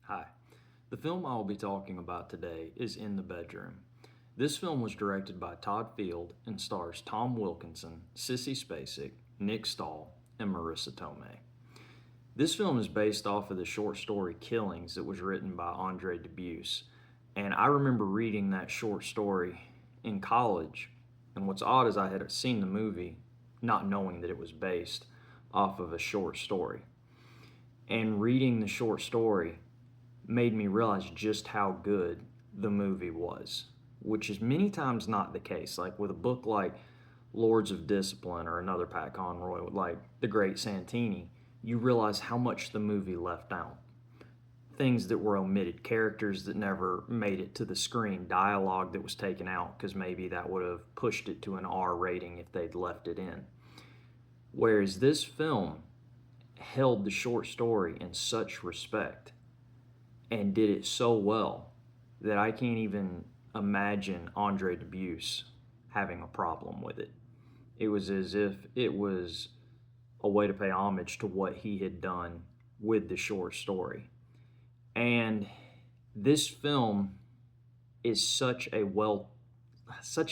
Hi. The film I will be talking about today is In the Bedroom. This film was directed by Todd Field and stars Tom Wilkinson, Sissy Spacek, Nick Stahl, and Marisa Tomei. This film is based off of the short story Killings that was written by Andre Dubus. And I remember reading that short story in college. And what's odd is I had seen the movie not knowing that it was based off of a short story. And reading the short story made me realize just how good the movie was, which is many times not the case. Like with a book like Lords of Discipline or another Pat Conroy, like The Great Santini, you realize how much the movie left out. Things that were omitted, characters that never made it to the screen, dialogue that was taken out because maybe that would have pushed it to an R rating if they'd left it in. Whereas this film held the short story in such respect and did it so well that I can't even imagine Andre Dubus having a problem with it. It was as if it was a way to pay homage to what he had done with the short story. And this film is such a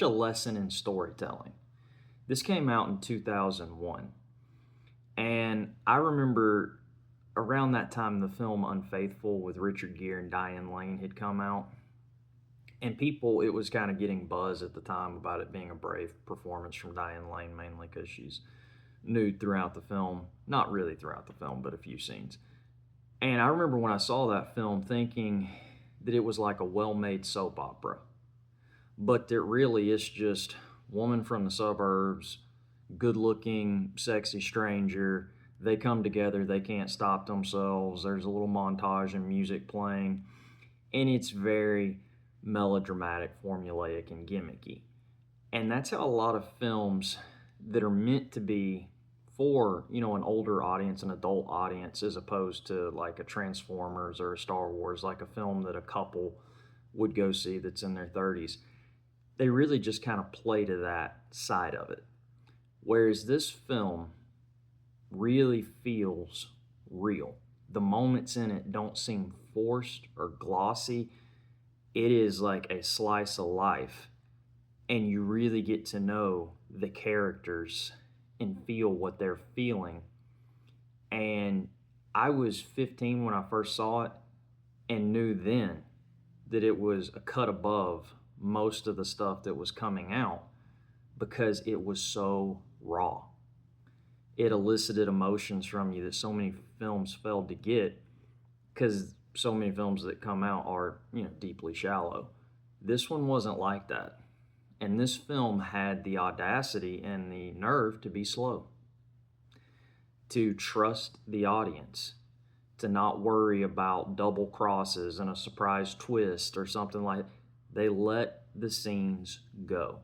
lesson in storytelling. This came out in 2001. And I remember around that time the film Unfaithful with Richard Gere and Diane Lane had come out. And it was kind of getting buzz at the time about it being a brave performance from Diane Lane, mainly because she's nude throughout the film. Not really throughout the film, but a few scenes. And I remember when I saw that film thinking that it was like a well-made soap opera. But that really is just woman from the suburbs, good-looking, sexy stranger. They come together, they can't stop themselves. There's a little montage and music playing. And it's very melodramatic, formulaic, and gimmicky. And that's how a lot of films that are meant to be for, an older audience, an adult audience, as opposed to like a Transformers or a Star Wars, like a film that a couple would go see that's in their 30s. They really just kind of play to that side of it. Whereas this film really feels real. The moments in it don't seem forced or glossy. It is like a slice of life, and you really get to know the characters and feel what they're feeling. And I was 15 when I first saw it and knew then that it was a cut above most of the stuff that was coming out because it was so raw. It elicited emotions from you that so many films failed to get because so many films that come out are, deeply shallow. This one wasn't like that. And this film had the audacity and the nerve to be slow, to trust the audience, to not worry about double crosses and a surprise twist or something like that. They let the scenes go.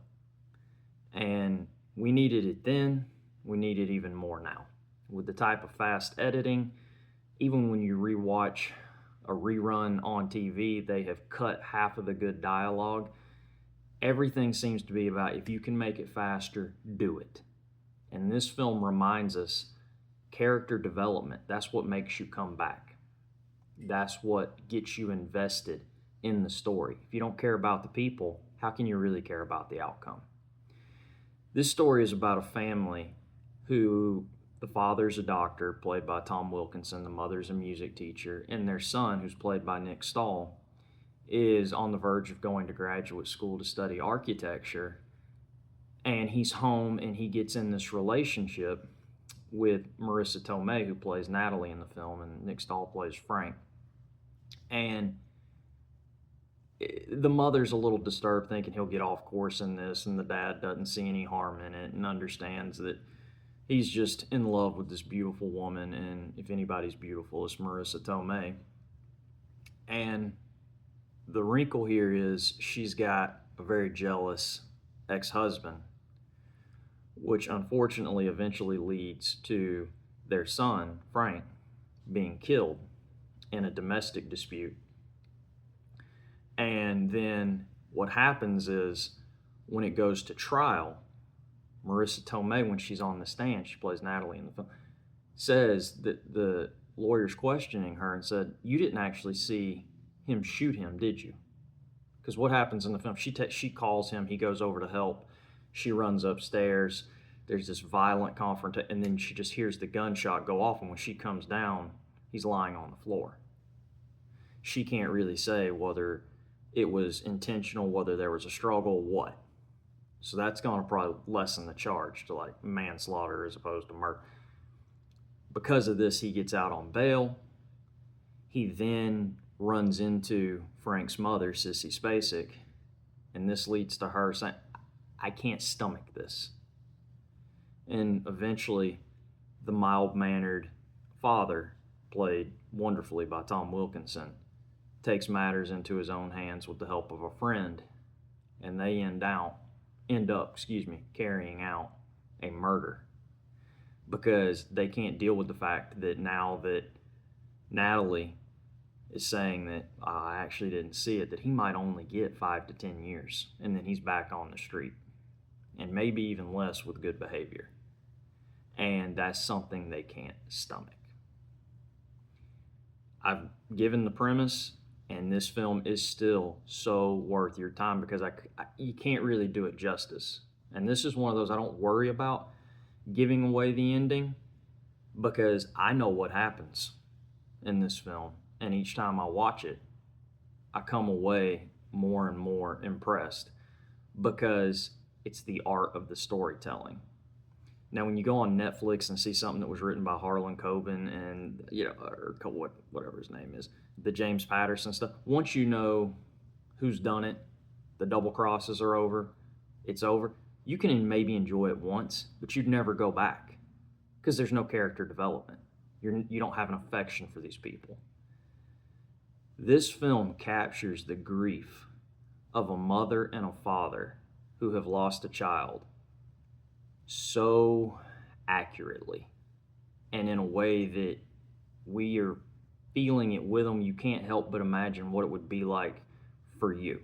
And we needed it then, we need it even more now. With the type of fast editing, even when you rewatch a rerun on TV, they have cut half of the good dialogue. Everything seems to be about if you can make it faster, do it. And this film reminds us character development, that's what makes you come back. That's what gets you invested in the story. If you don't care about the people, how can you really care about the outcome? This story is about a family who the father's a doctor, played by Tom Wilkinson, the mother's a music teacher, and their son, who's played by Nick Stahl, is on the verge of going to graduate school to study architecture. And he's home and he gets in this relationship with Marisa Tomei, who plays Natalie in the film, and Nick Stahl plays Frank. And the mother's a little disturbed, thinking he'll get off course in this, and the dad doesn't see any harm in it and understands that he's just in love with this beautiful woman, and if anybody's beautiful, it's Marisa Tomei. And the wrinkle here is she's got a very jealous ex-husband, which unfortunately eventually leads to their son, Frank, being killed in a domestic dispute. And then what happens is when it goes to trial, Marisa Tomei, when she's on the stand, she plays Natalie in the film, says that the lawyer's questioning her and said, "You didn't actually see him shoot him, did you?" Because what happens in the film, she calls him, he goes over to help, she runs upstairs, there's this violent confrontation, and then she just hears the gunshot go off, and when she comes down, he's lying on the floor. She can't really say whether it was intentional, whether there was a struggle, what. So that's going to probably lessen the charge to like manslaughter as opposed to murder. Because of this, he gets out on bail. He then runs into Frank's mother, Sissy Spacek, and this leads to her saying, "I can't stomach this." And eventually, the mild-mannered father, played wonderfully by Tom Wilkinson, takes matters into his own hands with the help of a friend, and they end up carrying out a murder because they can't deal with the fact that now that Natalie is saying that I actually didn't see it, that he might only get 5 to 10 years, and then he's back on the street, and maybe even less with good behavior. And that's something they can't stomach. I've given the premise, and this film is still so worth your time because you can't really do it justice. And this is one of those I don't worry about giving away the ending because I know what happens in this film, and each time I watch it, I come away more and more impressed because it's the art of the storytelling. Now, when you go on Netflix and see something that was written by Harlan Coben and, or whatever his name is, the James Patterson stuff, once you know who's done it, the double crosses are over, it's over, you can maybe enjoy it once, but you'd never go back because there's no character development. You don't have an affection for these people. This film captures the grief of a mother and a father who have lost a child so accurately and in a way that we are feeling it with them. You can't help but imagine what it would be like for you.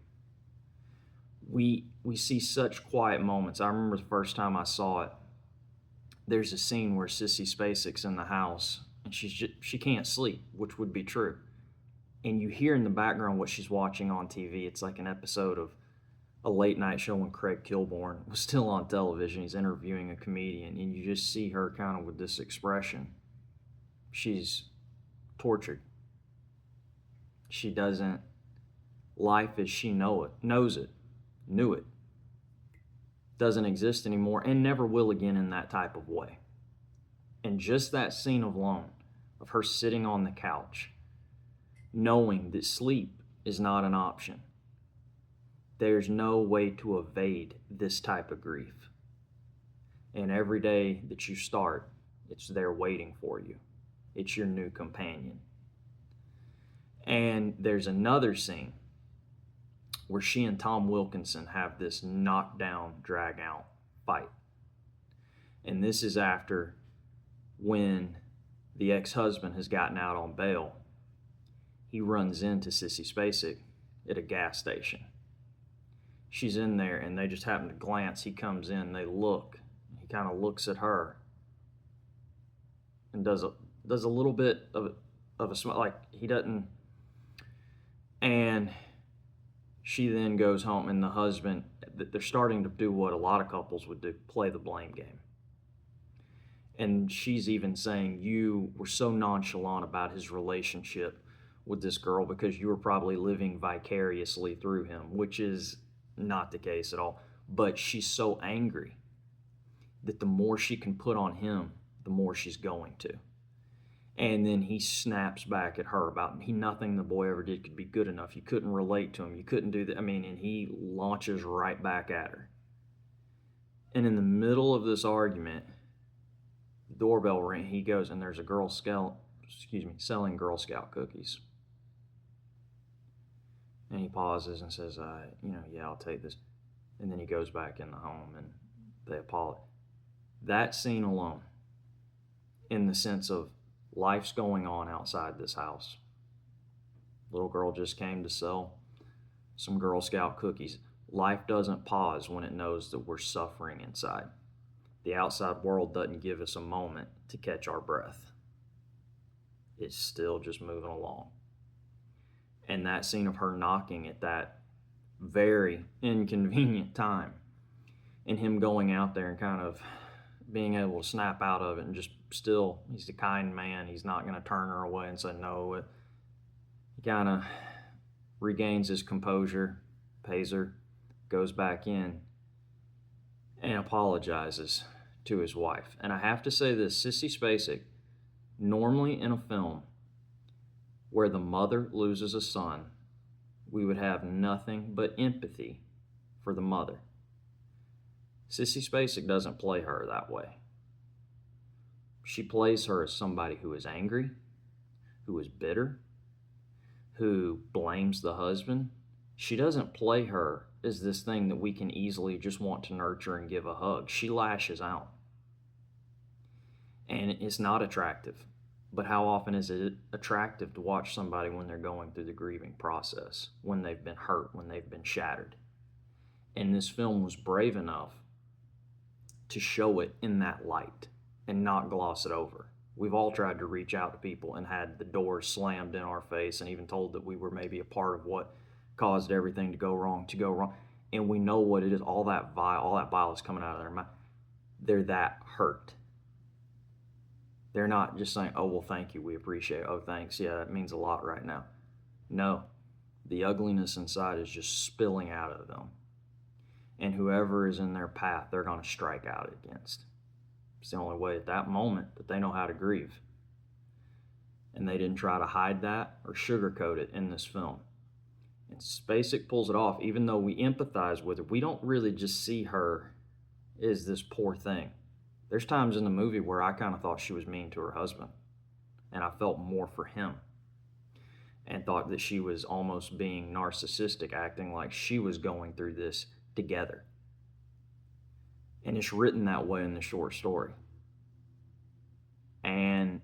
We see such quiet moments. I remember the first time I saw it, there's a scene where Sissy Spacek's in the house and she can't sleep, which would be true. And you hear in the background what she's watching on TV. It's like an episode of a late night show when Craig Kilborn was still on television. He's interviewing a comedian, and you just see her kind of with this expression. She's tortured. She doesn't, life as she knew it, doesn't exist anymore and never will again in that type of way. And just that scene alone of her sitting on the couch, knowing that sleep is not an option. There's no way to evade this type of grief. And every day that you start, it's there waiting for you. It's your new companion. And there's another scene where she and Tom Wilkinson have this knockdown, drag-out fight. And this is after when the ex-husband has gotten out on bail. He runs into Sissy Spacek at a gas station. She's in there, and they just happen to glance. He comes in, they look. He kind of looks at her and does a little bit of a smile, like he doesn't. And she then goes home, and the husband, they're starting to do what a lot of couples would do, play the blame game. And she's even saying, you were so nonchalant about his relationship with this girl because you were probably living vicariously through him, which is not the case at all. But she's so angry that the more she can put on him, the more she's going to. And then he snaps back at her about nothing the boy ever did could be good enough. You couldn't relate to him. You couldn't do that. And he launches right back at her. And in the middle of this argument, the doorbell ring. He goes, and there's a Girl Scout, selling Girl Scout cookies. And he pauses and says, yeah, I'll take this. And then he goes back in the home and they apologize. That scene alone, in the sense of life's going on outside this house. Little girl just came to sell some Girl Scout cookies. Life doesn't pause when it knows that we're suffering inside. The outside world doesn't give us a moment to catch our breath. is still just moving along. And that scene of her knocking at that very inconvenient time, and him going out there and kind of being able to snap out of it, and just still, he's a kind man. He's not going to turn her away and say no. He kind of regains his composure, pays her, goes back in, and apologizes to his wife. And I have to say this, Sissy Spacek, normally in a film where the mother loses a son, we would have nothing but empathy for the mother. Sissy Spacek doesn't play her that way. She plays her as somebody who is angry, who is bitter, who blames the husband. She doesn't play her as this thing that we can easily just want to nurture and give a hug. She lashes out. And it's not attractive. But how often is it attractive to watch somebody when they're going through the grieving process, when they've been hurt, when they've been shattered? And this film was brave enough to show it in that light and not gloss it over. We've all tried to reach out to people and had the doors slammed in our face and even told that we were maybe a part of what caused everything to go wrong. And we know what it is. All that bile is coming out of their mouth. They're that hurt. They're not just saying, oh, well, thank you, we appreciate it. Oh, thanks, yeah, that means a lot right now. No, the ugliness inside is just spilling out of them. And whoever is in their path, they're going to strike out against. It's the only way at that moment that they know how to grieve. And they didn't try to hide that or sugarcoat it in this film. And Spacek pulls it off. Even though we empathize with her, we don't really just see her as this poor thing. There's times in the movie where I kind of thought she was mean to her husband, and I felt more for him, and thought that she was almost being narcissistic, acting like she was going through this together. And it's written that way in the short story. And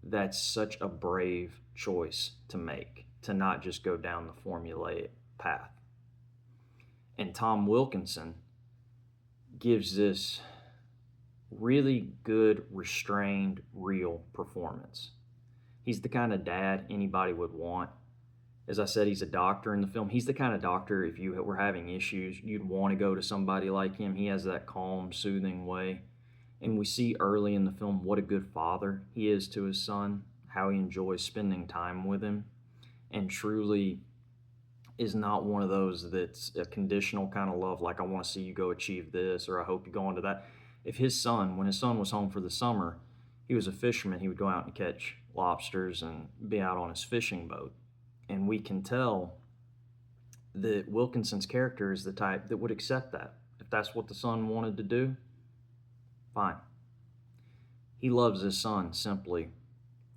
that's such a brave choice to make, to not just go down the formulaic path. And Tom Wilkinson gives this really good, restrained, real performance. He's the kind of dad anybody would want. As I said, he's a doctor in the film. He's the kind of doctor, if you were having issues, you'd want to go to somebody like him. He has that calm, soothing way. And we see early in the film what a good father he is to his son, how he enjoys spending time with him, and truly is not one of those that's a conditional kind of love, like I want to see you go achieve this, or I hope you go on to that. If when his son was home for the summer, he was a fisherman, he would go out and catch lobsters and be out on his fishing boat. And we can tell that Wilkinson's character is the type that would accept that. If that's what the son wanted to do, fine. He loves his son simply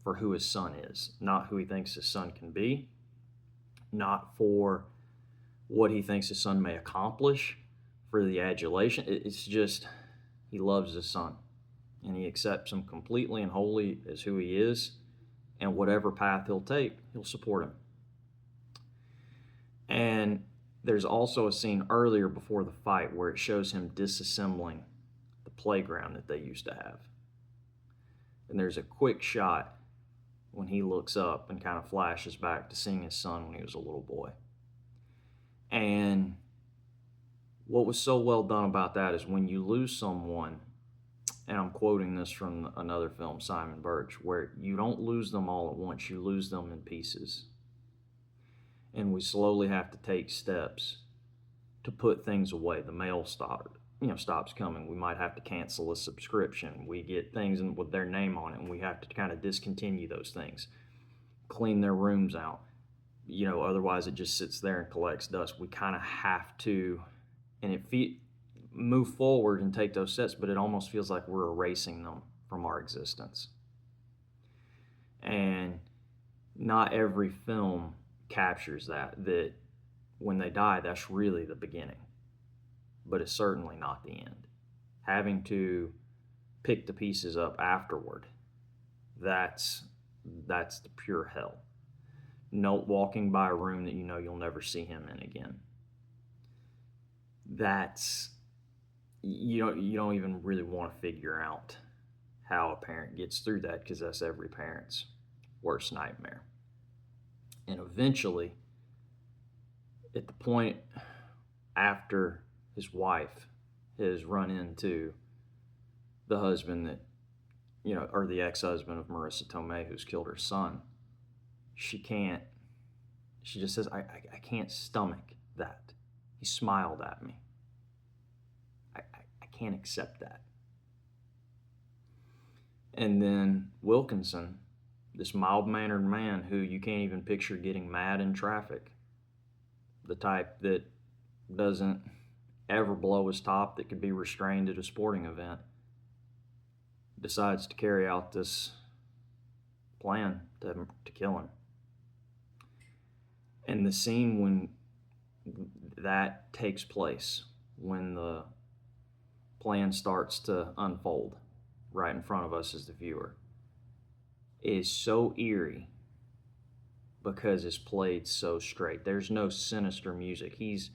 for who his son is, not who he thinks his son can be, not for what he thinks his son may accomplish, for the adulation. It's just, he loves his son, and he accepts him completely and wholly as who he is, and whatever path he'll take, he'll support him. And there's also a scene earlier before the fight where it shows him disassembling the playground that they used to have. And there's a quick shot when he looks up and kind of flashes back to seeing his son when he was a little boy. And what was so well done about that is when you lose someone, and I'm quoting this from another film, Simon Birch, where you don't lose them all at once, you lose them in pieces. And we slowly have to take steps to put things away. The mail stops coming. We might have to cancel a subscription. We get things with their name on it, and we have to kind of discontinue those things. Clean their rooms out. Otherwise it just sits there and collects dust. We kind of have to, and move forward and take those steps, but it almost feels like we're erasing them from our existence. And not every film captures that when they die, that's really the beginning. But it's certainly not the end. Having to pick the pieces up afterward, that's the pure hell. Walking by a room that you'll never see him in again. You don't even really want to figure out how a parent gets through that, because that's every parent's worst nightmare. And eventually, at the point after his wife has run into the husband that, or the ex-husband of Marisa Tomei who's killed her son, she just says, I can't stomach that. He smiled at me. I can't accept that. And then Wilkinson, this mild-mannered man who you can't even picture getting mad in traffic, the type that doesn't ever blow his top, that could be restrained at a sporting event, decides to carry out this plan to kill him. And the scene when that takes place, when the plan starts to unfold right in front of us as the viewer, is so eerie because it's played so straight. There's no sinister music. He's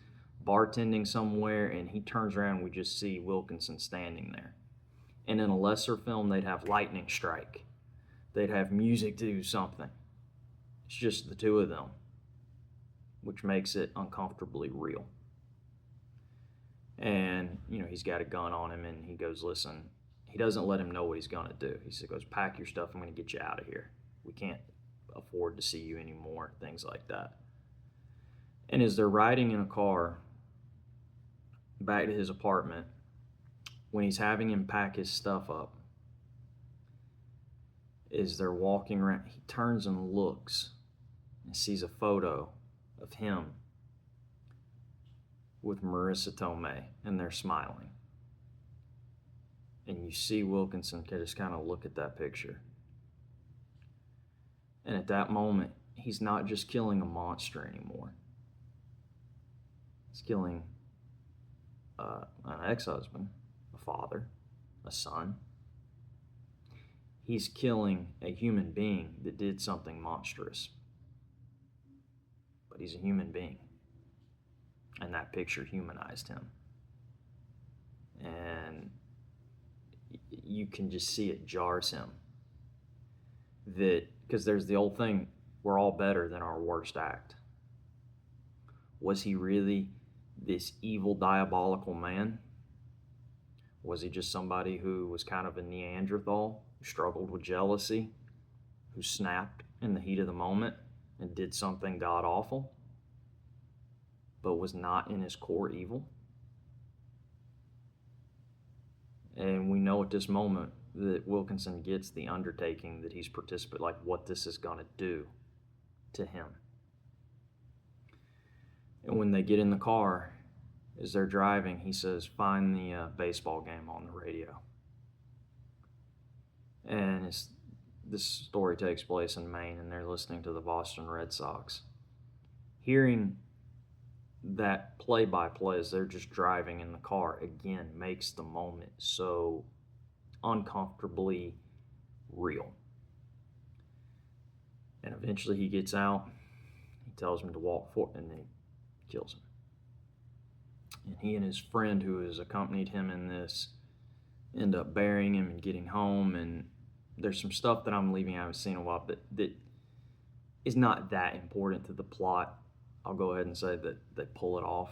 bartending somewhere and he turns around and we just see Wilkinson standing there. And in a lesser film, they'd have lightning strike. They'd have music do something. It's just the two of them, which makes it uncomfortably real. And, he's got a gun on him and he goes, listen, he doesn't let him know what he's going to do. He goes, pack your stuff, I'm going to get you out of here. We can't afford to see you anymore, things like that. And as they're riding in a car back to his apartment, when he's having him pack his stuff up, as they're walking around, he turns and looks and sees a photo of him with Marisa Tomei, and they're smiling. And you see Wilkinson just kind of look at that picture. And at that moment, he's not just killing a monster anymore. He's killing an ex-husband, a father, a son. He's killing a human being that did something monstrous. But he's a human being. And that picture humanized him. And you can just see it jars him. Because there's the old thing, we're all better than our worst act. Was he really this evil, diabolical man? Was he just somebody who was kind of a Neanderthal, who struggled with jealousy, who snapped in the heat of the moment and did something god-awful, but was not in his core evil? And we know at this moment that Wilkinson gets the undertaking that he's participating, like what this is going to do to him. And when they get in the car, as they're driving, he says, find the baseball game on the radio. And this story takes place in Maine, and they're listening to the Boston Red Sox. Hearing that play-by-play as they're just driving in the car, again, makes the moment so uncomfortably real. And eventually he gets out, he tells him to walk forward, and then he kills him. And he and his friend who has accompanied him in this end up burying him and getting home. And there's some stuff that I'm leaving I haven't seen in a while, but that is not that important to the plot. I'll go ahead and say that they pull it off.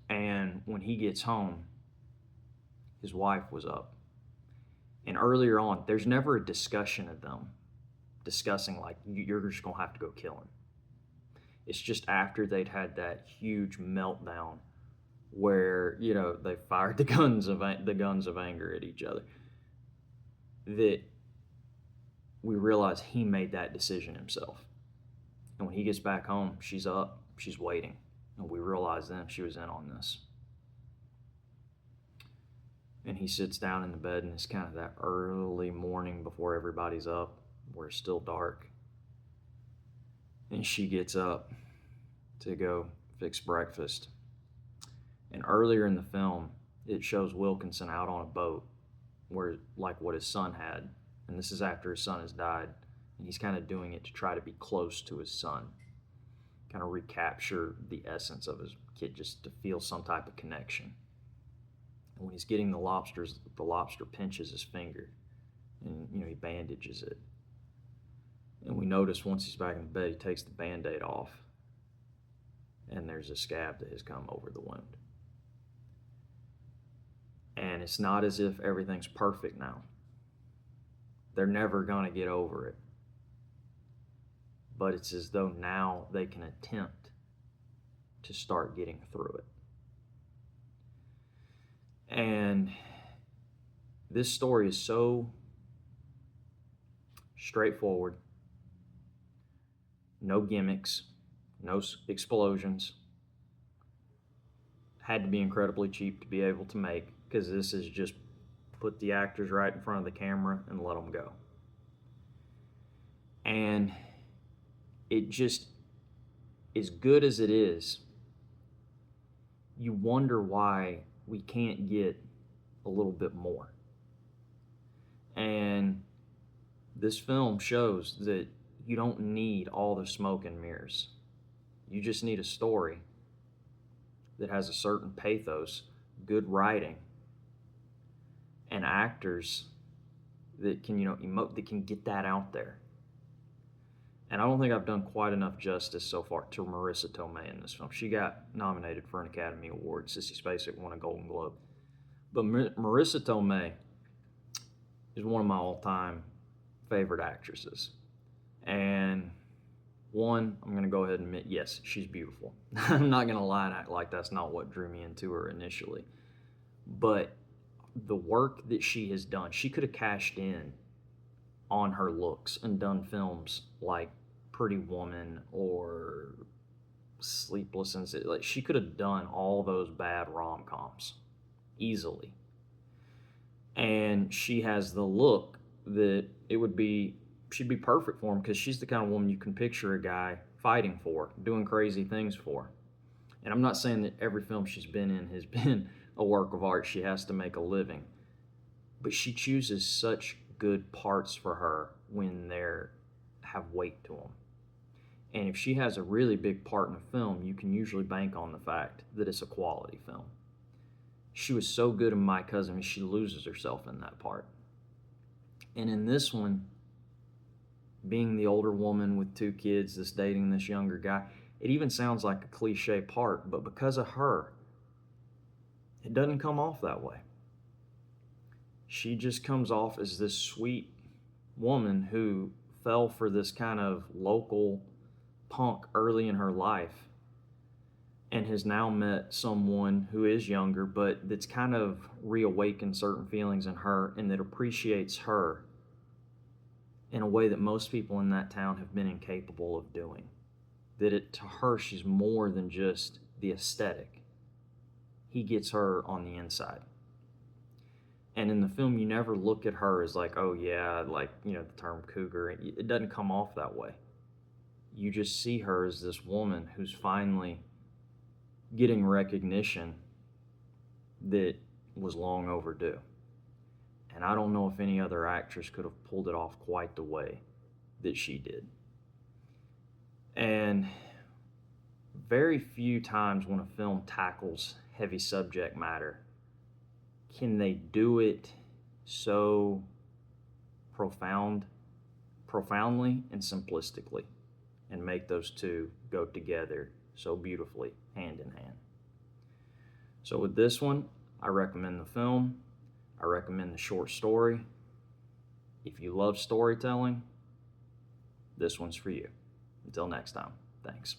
And when he gets home, his wife was up. And earlier on, there's never a discussion of them discussing, like, you're just going to have to go kill him. It's just after they'd had that huge meltdown where, they fired the guns of anger at each other, that we realize he made that decision himself. And when he gets back home, she's up, she's waiting. And we realize then she was in on this. And he sits down in the bed, and it's kind of that early morning before everybody's up, where it's still dark. And she gets up to go fix breakfast. And earlier in the film, it shows Wilkinson out on a boat, where, like what his son had. And this is after his son has died. And he's kind of doing it to try to be close to his son, kind of recapture the essence of his kid, just to feel some type of connection. And when he's getting the lobsters, the lobster pinches his finger, and he bandages it. And we notice once he's back in the bed, he takes the Band-Aid off, and there's a scab that has come over the wound. And it's not as if everything's perfect now. They're never going to get over it. But it's as though now they can attempt to start getting through it. And this story is so straightforward. No gimmicks, no explosions. Had to be incredibly cheap to be able to make, because this is just put the actors right in front of the camera and let them go. And it just, as good as it is, you wonder why we can't get a little bit more. And this film shows that you don't need all the smoke and mirrors. You just need a story that has a certain pathos, good writing, and actors that can, emote, that can get that out there. And I don't think I've done quite enough justice so far to Marisa Tomei in this film. She got nominated for an Academy Award. Sissy Spacek won a Golden Globe. But Marisa Tomei is one of my all-time favorite actresses. And one, I'm going to go ahead and admit, yes, she's beautiful. I'm not going to lie and act like that's not what drew me into her initially. But the work that she has done, she could have cashed in on her looks and done films like Pretty Woman or Sleepless in Seattle. Like, she could have done all those bad rom-coms easily. And she has the look that she'd be perfect for him, because she's the kind of woman you can picture a guy fighting for, doing crazy things for. And I'm not saying that every film she's been in has been a work of art. She has to make a living. But she chooses such good parts for her when they have weight to them. And if she has a really big part in a film, you can usually bank on the fact that it's a quality film. She was so good in My Cousin, she loses herself in that part. And in this one, being the older woman with 2 kids that's dating this younger guy, it even sounds like a cliche part, but because of her, it doesn't come off that way. She just comes off as this sweet woman who fell for this kind of local punk early in her life and has now met someone who is younger, but that's kind of reawakened certain feelings in her and that appreciates her in a way that most people in that town have been incapable of doing. That to her, she's more than just the aesthetic. He gets her on the inside. And in the film, you never look at her as like, oh yeah, like, the term cougar. It doesn't come off that way. You just see her as this woman who's finally getting recognition that was long overdue. And I don't know if any other actress could have pulled it off quite the way that she did. And very few times when a film tackles heavy subject matter can they do it so profoundly and simplistically and make those two go together so beautifully hand in hand. So with this one, I recommend the film. I recommend the short story. If you love storytelling, this one's for you. Until next time, thanks.